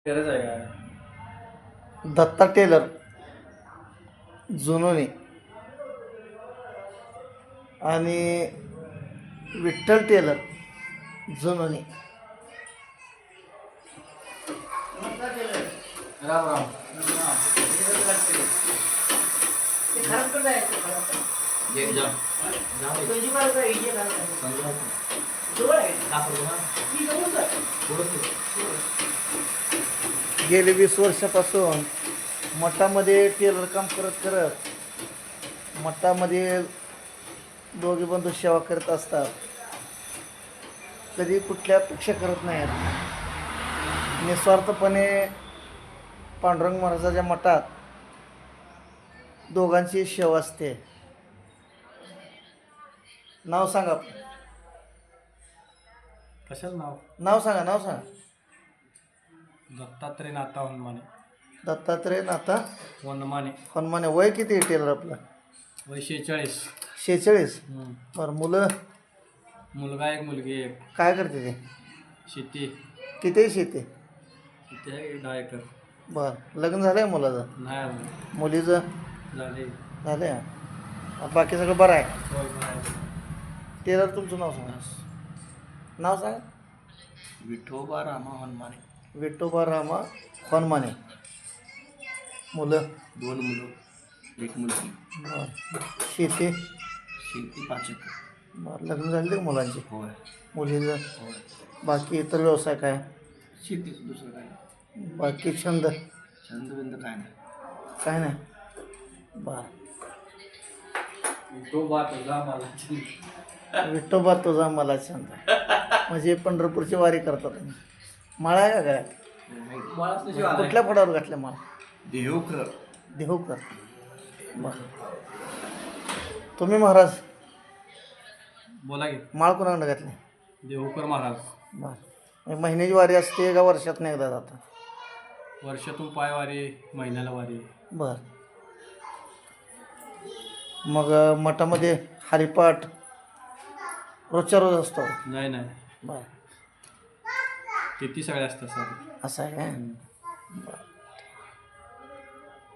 गरज आहे का? दत्ता टेलर जुनोनी आणि विठ्ठल टेलर जुनोनी. राम राम. गेले 20 वर्षापासून मठामध्ये टेलर काम करत करत मठामध्ये दोघे बंधू सेवा करत असतात. कधी कुठल्या अपेक्षा करत नाहीत. निस्वार्थपणे पांडुरंग महाराजाच्या मठात दोघांची सेवा असते. नाव सांगा. कशाला नाव? नाव सांगा. दत्तात्रय नाथा हनुमाने. दत्तात्रय नाथा वनमाने. हनुमाने. वय किती आहे टेलर आपलं? वय 46. 46. बरं. मुलं? मुलगा एक, मुलगी एक. काय करते ते? शेती. किती शेती? शेती आहे 10 एकर. बरं. लग्न झालं आहे मुलाचं? नाही अजून. मुलीचं झाले. झालं आहे. बाकी सगळं बरं आहे. टेलर तुमचं नाव सांगा. नाव सांगा. विठोबा रामा हनुमाने. विठोबा रामा हनुमाने. मुलं? 2 मुलं, 1 मुलगी. बरं. शेती? शेती 5 एकर. बरं. लग्न झाले का मुलांची? होय. मुलीचं? होय. बाकी इतर व्यवसाय काय? शेतीच, दुसरं काय. बाकी छंद? छंद काय नाही. काय नाही. बरं. विठोबा तुझा मला. विठोबा तुझा मला छंद. म्हणजे पंढरपूरची वारी करतात तुम्ही. माळा आहे का काय? कुठल्या फडावर घातल्या माळा? देवकर. देहूकर. बरं. तुम्ही महाराज बोला की. माळ कोणाकडे घातली? देवकर महाराज. बरं. महिन्याची वारी असते का वर्षातून एकदा जाता? वर्षातून पायवारी, महिन्याला वारी. बरं. मग मठामध्ये हरिपाठ रोजच्या रोज असतो? नाही. बरं. किती सगळे असतात सर. असं आहे काय? बरं.